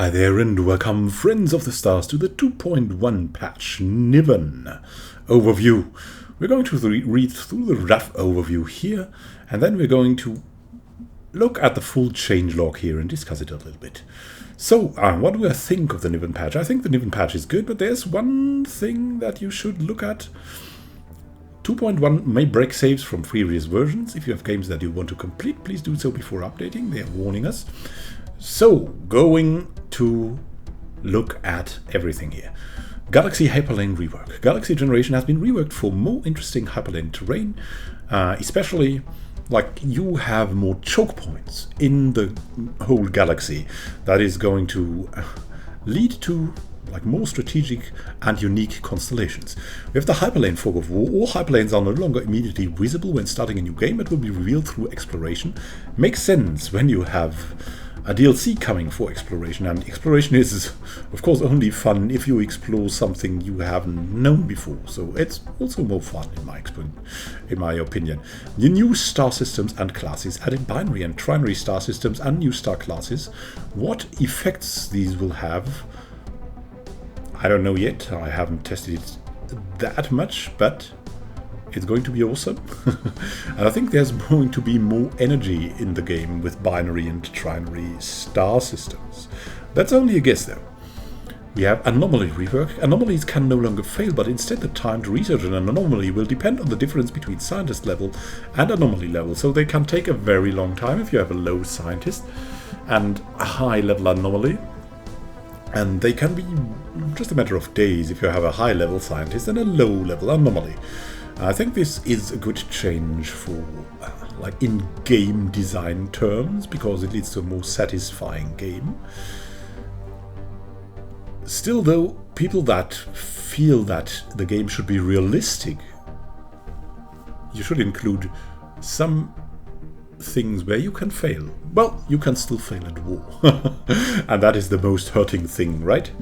Hi there and welcome, friends of the stars, to the 2.1 patch Niven overview. We're going to read through the rough overview here, and then we're going to look at the full changelog here and discuss it a little bit. So, what do I think of the Niven patch? I think the Niven patch is good, but there's one thing that you should look at. 2.1 may break saves from previous versions. If you have games that you want to complete, please do so before updating. They are warning us. So, going to look at everything here. Galaxy Hyperlane rework. Galaxy generation has been reworked for more interesting Hyperlane terrain, especially like you have more choke points in the whole galaxy. That is going to lead to like more strategic and unique constellations. We have the Hyperlane Fog of War. All hyperlanes are no longer immediately visible when starting a new game. It will be revealed through exploration. Makes sense when you have a DLC coming for exploration, and exploration is of course only fun if you explore something you haven't known before, so it's also more fun in my opinion. The new star systems and classes added binary and trinary star systems and new star classes. What effects these will have, I don't know yet. I haven't tested it that much, but it's going to be awesome. And I think there's going to be more energy in the game with binary and trinary star systems. That's only a guess though. We have anomaly rework. Anomalies can no longer fail, but instead the time to research an anomaly will depend on the difference between scientist level and anomaly level. So they can take a very long time if you have a low scientist and a high level anomaly. And they can be just a matter of days if you have a high level scientist and a low level anomaly. I think this is a good change for like in game design terms, because it leads to a more satisfying game. Still though, people that feel that the game should be realistic, you should include some things where you can fail. Well, you can still fail at war. And that is the most hurting thing, right?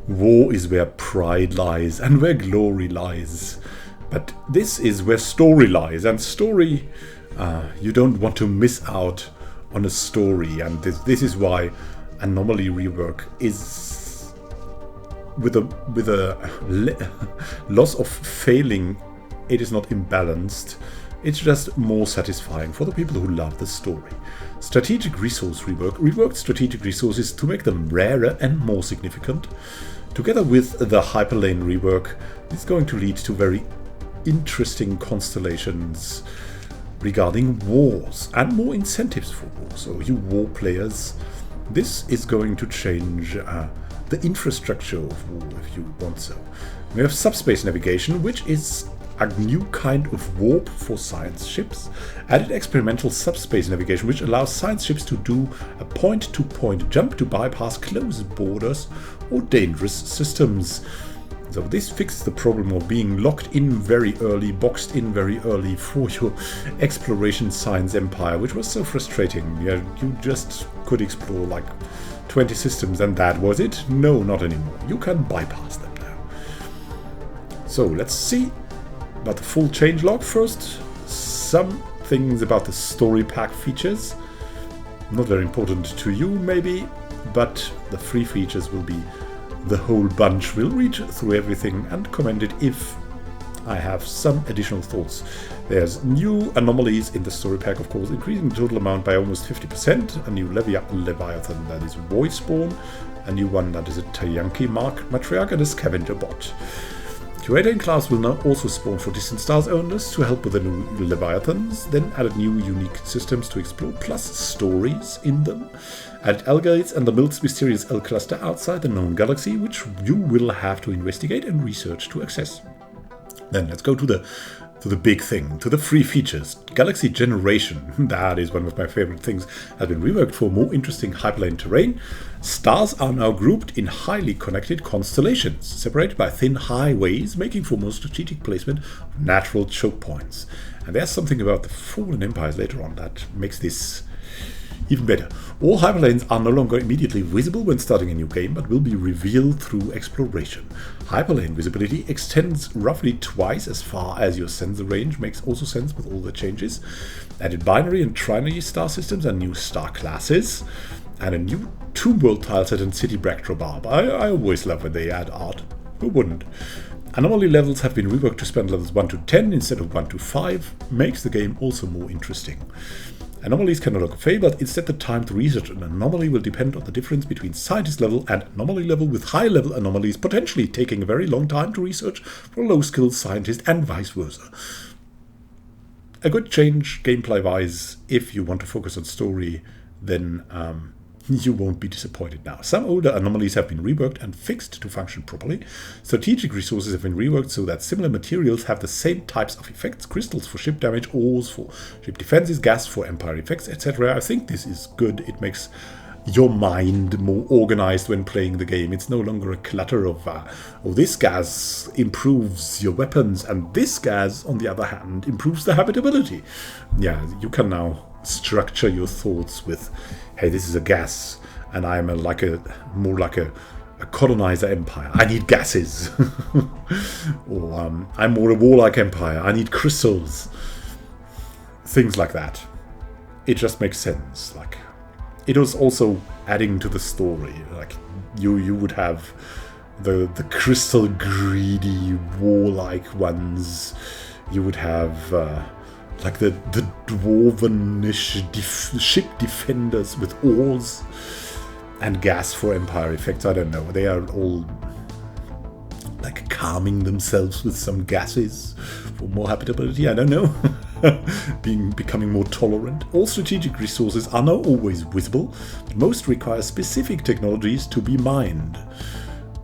War is where pride lies and where glory lies. But this is where story lies, and story, you don't want to miss out on a story, and this is why anomaly rework is with a loss of failing. It is not imbalanced. It's just more satisfying for the people who love the story. Strategic resource rework. Reworked strategic resources to make them rarer and more significant. Together with the Hyperlane rework, it's going to lead to very interesting constellations regarding wars and more incentives for war. So you war players, this is going to change the infrastructure of war if you want so. We have subspace navigation, which is a new kind of warp for science ships. Added experimental subspace navigation, which allows science ships to do a point-to-point jump to bypass close borders or dangerous systems. So this fixes the problem of being locked in very early, boxed in very early for your exploration science empire, which was so frustrating. Yeah, you just could explore like 20 systems and that was it? No, not anymore. You can bypass them now. So let's see about the full changelog first. Some things about the story pack features. Not very important to you maybe, but the free features will be the whole bunch. Will read through everything and comment it if I have some additional thoughts. There's new anomalies in the story pack, of course, increasing the total amount by almost 50%. A new Leviathan that is voice spawn, a new one that is a Tayanki matriarch, and a scavenger bot. Curator in class will now also spawn for distant stars owners to help with the new Leviathans, then added new unique systems to explore, plus stories in them. Added L-gates and the Milt's mysterious L-cluster outside the known galaxy, which you will have to investigate and research to access. Then let's go to the big thing, to the free features. Galaxy generation, that is one of my favorite things, has been reworked for more interesting hyperlane terrain. Stars are now grouped in highly connected constellations, separated by thin highways, making for more strategic placement of natural choke points. And there's something about the fallen empires later on that makes this even better. All hyperlanes are no longer immediately visible when starting a new game, but will be revealed through exploration. Hyperlane visibility extends roughly twice as far as your sensor range, makes also sense with all the changes. Added binary and trinary star systems and new star classes. And a new tomb world tileset and city backdrop. I always love when they add art. Who wouldn't? Anomaly levels have been reworked to spend levels 1 to 10 instead of 1 to 5. Makes the game also more interesting. Anomalies can no longer fail, but instead the time to research an anomaly will depend on the difference between scientist level and anomaly level, with high level anomalies potentially taking a very long time to research for low skilled scientist and vice versa. A good change gameplay wise. If you want to focus on story, then you won't be disappointed now. Some older anomalies have been reworked and fixed to function properly. Strategic resources have been reworked so that similar materials have the same types of effects: crystals for ship damage, ores for ship defenses, gas for empire effects, etc. I think this is good. It makes your mind more organized when playing the game. It's no longer a clutter of, oh, this gas improves your weapons, and this gas, on the other hand, improves the habitability. Yeah, you can now structure your thoughts with, hey, this is a gas, and I'm more like a colonizer empire. I need gases. Or I'm more a warlike empire. I need crystals. Things like that. It just makes sense. Like, it was also adding to the story. Like, you would have the crystal greedy warlike ones. You would have like the dwarvenish ship defenders with oars and gas for empire effects. I don't know. They are all like calming themselves with some gases for more habitability. I don't know. Becoming more tolerant. All strategic resources are now always visible, but most require specific technologies to be mined.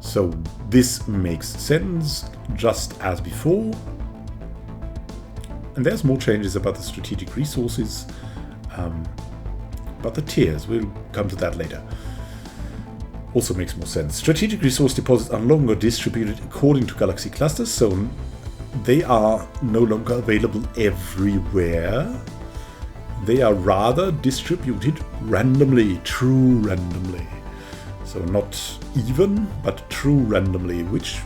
So this makes sense, just as before. And there's more changes about the strategic resources, but the tiers, we'll come to that later. Also makes more sense. Strategic resource deposits are no longer distributed according to galaxy clusters, so they are no longer available everywhere. They are rather distributed randomly, true randomly. So not even, but true randomly, which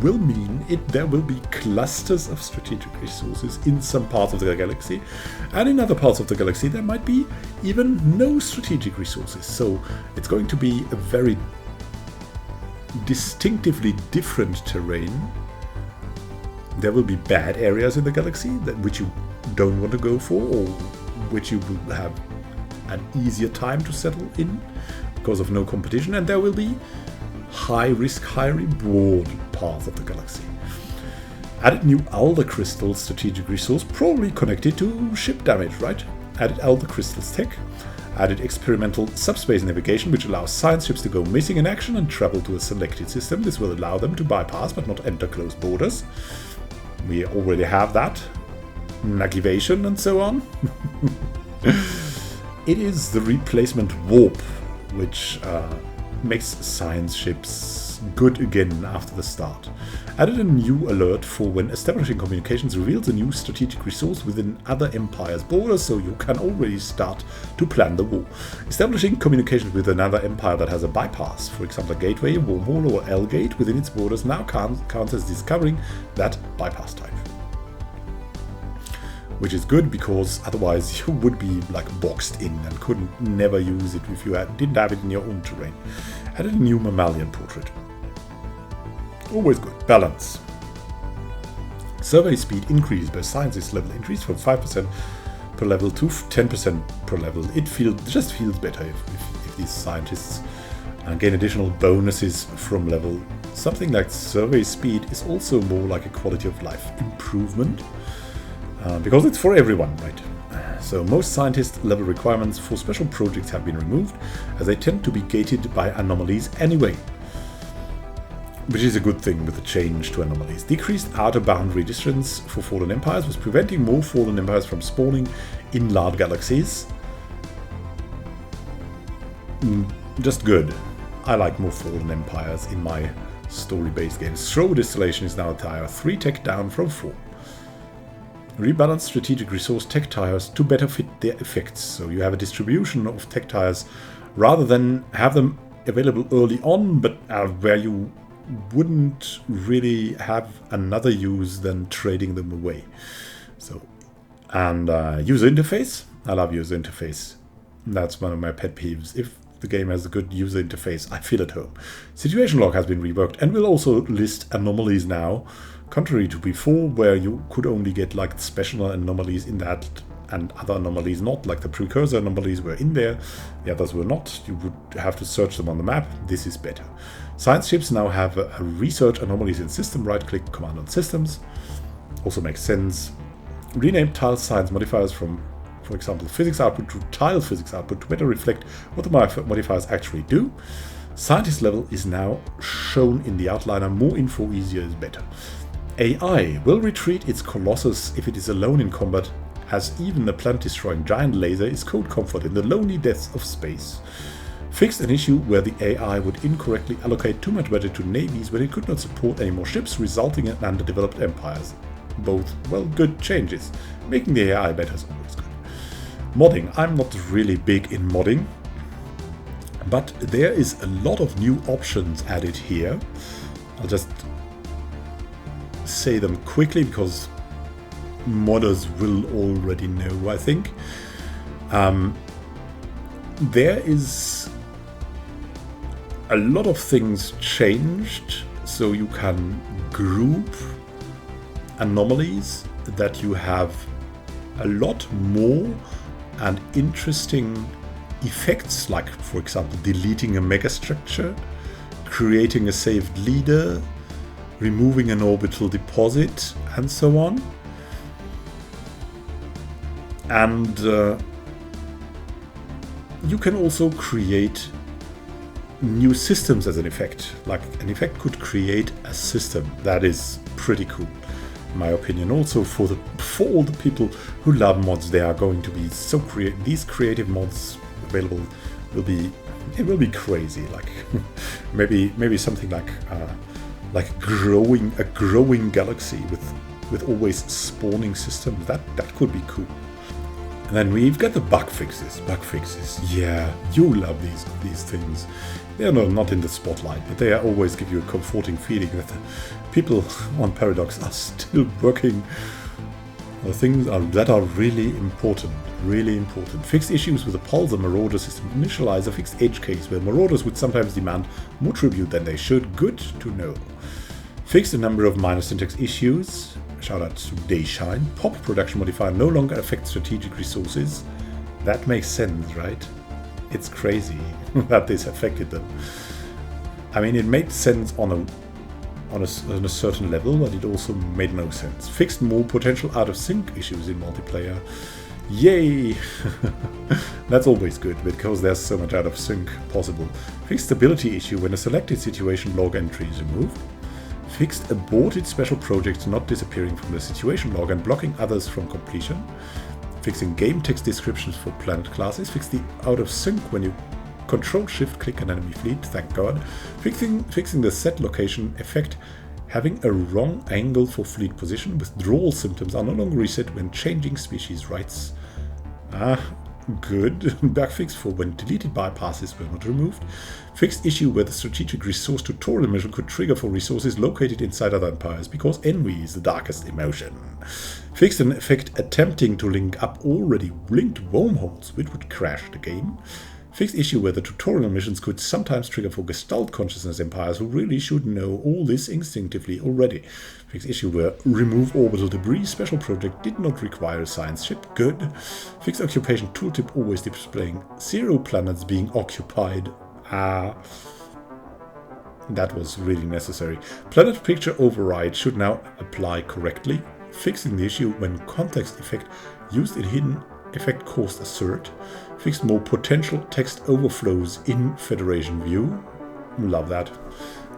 will mean there will be clusters of strategic resources in some parts of the galaxy, and in other parts of the galaxy there might be even no strategic resources. So it's going to be a very distinctively different terrain. There will be bad areas in the galaxy which you don't want to go for, or which you will have an easier time to settle in because of no competition, and there will be high risk, high reward parts of the galaxy. Added new Alder Crystal strategic resource, probably connected to ship damage, right? Added Alder Crystals tech. Added experimental subspace navigation, which allows science ships to go missing in action and travel to a selected system. This will allow them to bypass but not enter closed borders. We already have that. Nagivation and so on. It is the replacement warp, which makes science ships good again after the start. Added a new alert for when establishing communications reveals a new strategic resource within other empires' borders, so you can already start to plan the war. Establishing communications with another empire that has a bypass, for example a gateway, wormhole or L-gate within its borders, now counts as discovering that bypass type. Which is good, because otherwise you would be like boxed in and couldn't never use it if you didn't have it in your own terrain. Added a new mammalian portrait. Always good. Balance. Survey speed increased by scientist level, increased from 5% per level to 10% per level. It just feels better if these scientists gain additional bonuses from level. Something like survey speed is also more like a quality of life improvement. Because it's for everyone, right? So most scientist level requirements for special projects have been removed, as they tend to be gated by anomalies anyway. Which is a good thing with the change to anomalies. Decreased outer boundary distance for fallen empires was preventing more fallen empires from spawning in large galaxies. Just good. I like more fallen empires in my story-based games. Throw distillation is now a tier 3 tech down from 4. Rebalance strategic resource tech tires to better fit their effects. So you have a distribution of tech tires rather than have them available early on, but where you wouldn't really have another use than trading them away. So, and user interface. I love user interface. That's one of my pet peeves. If the game has a good user interface, I feel at home. Situation log has been reworked and will also list anomalies now, contrary to before, where you could only get like special anomalies in that and other anomalies not, like the precursor anomalies were in there, the others were not. You would have to search them on the map. This is better. Science ships now have a research anomalies in system, right-click, command on systems. Also makes sense. Rename tile science modifiers from, for example, physics output to tile physics output to better reflect what the modifiers actually do. Scientist level is now shown in the outliner. More info, easier is better. AI will retreat its Colossus if it is alone in combat, as even the planet-destroying giant laser is cold comfort in the lonely depths of space. Fixed an issue where the AI would incorrectly allocate too much budget to navies when it could not support any more ships, resulting in underdeveloped empires. Both, well, good changes. Making the AI better is always good. Modding. I'm not really big in modding, but there is a lot of new options added here. I'll just say them quickly because modders will already know, I think. There is a lot of things changed, so you can group anomalies, that you have a lot more and interesting effects, like for example deleting a megastructure, creating a saved leader, removing an orbital deposit, and so on. And you can also create new systems as an effect. Like an effect could create a system. That is pretty cool, in my opinion. Also for all the people who love mods, they are going to be so creative. These creative mods available will be crazy. Like maybe something like a growing galaxy with always spawning systems. That could be cool. And then we've got the bug fixes. Bug fixes, yeah, you love these things. They are not in the spotlight, but they always give you a comforting feeling that the people on Paradox are still working on things that are really important. Really important. Fixed issues with the Pulsar Marauder system. Initialize a fixed edge case where Marauders would sometimes demand more tribute than they should. Good to know. Fixed a number of minor syntax issues. Shout out to Dayshine. Pop production modifier no longer affects strategic resources. That makes sense, right? It's crazy that this affected them. I mean, it made sense on a certain level, but it also made no sense. Fixed more potential out of sync issues in multiplayer. Yay! That's always good because there's so much out of sync possible. Fixed stability issue when a selected situation log entry is removed. Fixed aborted special projects not disappearing from the situation log and blocking others from completion. Fixing game text descriptions for planet classes. Fixed the out of sync when you Control-Shift-Click an enemy fleet, thank God. Fixing the set location effect. Having a wrong angle for fleet position. Withdrawal symptoms are no longer reset when changing species rights. Good. Bug fix for when deleted bypasses were not removed. Fixed issue where the strategic resource tutorial mission could trigger for resources located inside other empires because envy is the darkest emotion. Fixed an effect attempting to link up already linked wormholes, which would crash the game. Fixed issue where the tutorial missions could sometimes trigger for Gestalt consciousness empires who really should know all this instinctively already. Fixed issue where remove orbital debris special project did not require a science ship. Good. Fixed occupation tooltip always displaying 0 planets being occupied. That was really necessary. Planet picture override should now apply correctly. Fixing the issue when context effect used in hidden effect caused assert. Fixed more potential text overflows in Federation view. Love that.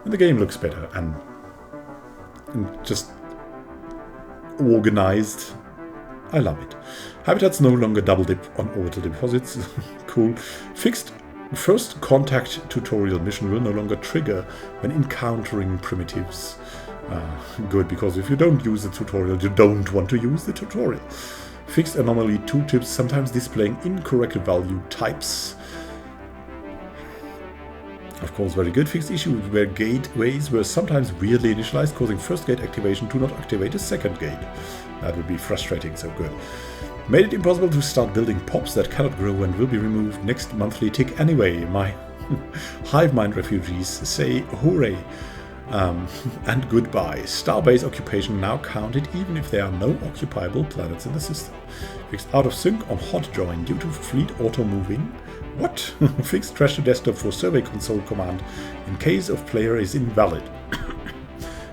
And the game looks better and just organized. I love it. Habitats no longer double dip on orbital deposits. Cool. Fixed first contact tutorial mission will no longer trigger when encountering primitives. Good, because if you don't use the tutorial, you don't want to use the tutorial. Fixed anomaly tooltips sometimes displaying incorrect value types. Of course, very good. Fixed issue where gateways were sometimes weirdly initialized, causing first gate activation to not activate a second gate. That would be frustrating, so good. Made it impossible to start building pops that cannot grow and will be removed next monthly tick anyway. My hive mind refugees say hooray and goodbye. Starbase occupation now counted even if there are no occupiable planets in the system. Fixed out of sync on hot join due to fleet auto moving. What? Fixed trash to desktop for survey console command in case of player is invalid.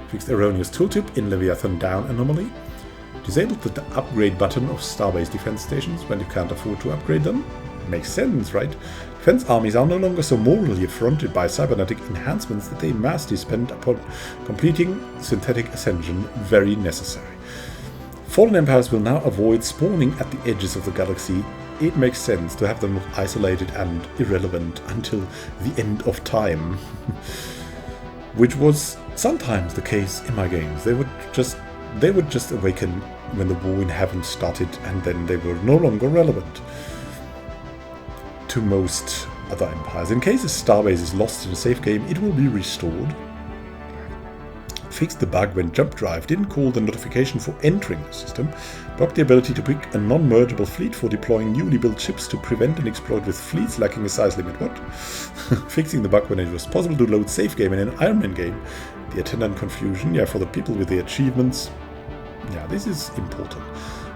Fixed erroneous tooltip in Leviathan down anomaly. Disabled the upgrade button of Starbase defense stations when you can't afford to upgrade them. Makes sense, right? Defense armies are no longer so morally affronted by cybernetic enhancements that they massively spend upon completing synthetic ascension. Very necessary. Fallen empires will now avoid spawning at the edges of the galaxy. It makes sense to have them isolated and irrelevant until the end of time. Which was sometimes the case in my games. They would just awaken when the war in heaven started, and then they were no longer relevant to most other empires. In case a starbase is lost in a safe game, it will be restored. Fixed the bug when jump drive didn't call the notification for entering the system. Blocked the ability to pick a non-mergeable fleet for deploying newly built ships to prevent an exploit with fleets lacking a size limit. What? Fixing the bug when it was possible to load safe game in an Iron Man game. The attendant confusion, yeah, for the people with the achievements. Yeah, this is important.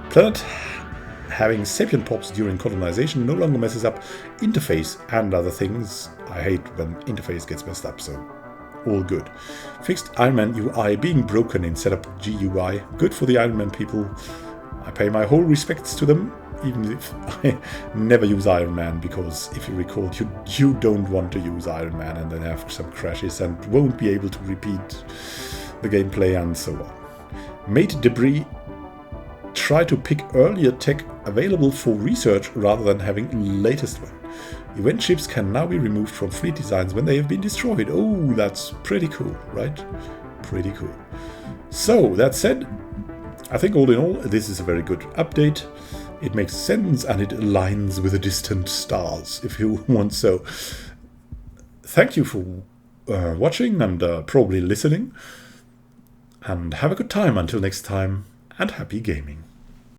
Planet having sapient pops during colonization no longer messes up interface and other things. I hate when interface gets messed up, so all good. Fixed Iron Man UI being broken in setup GUI. Good for the Iron Man people. I pay my whole respects to them, even if I never use Iron Man, because if you recall, you don't want to use Iron Man and then have some crashes and won't be able to repeat the gameplay and so on. Made debris. Try to pick earlier tech available for research rather than having latest one. Event ships can now be removed from fleet designs when they have been destroyed. Oh, that's pretty cool, right? Pretty cool. So, that said, I think all in all, this is a very good update. It makes sense and it aligns with the distant stars, if you want so. Thank you for watching and probably listening. And have a good time until next time, and happy gaming.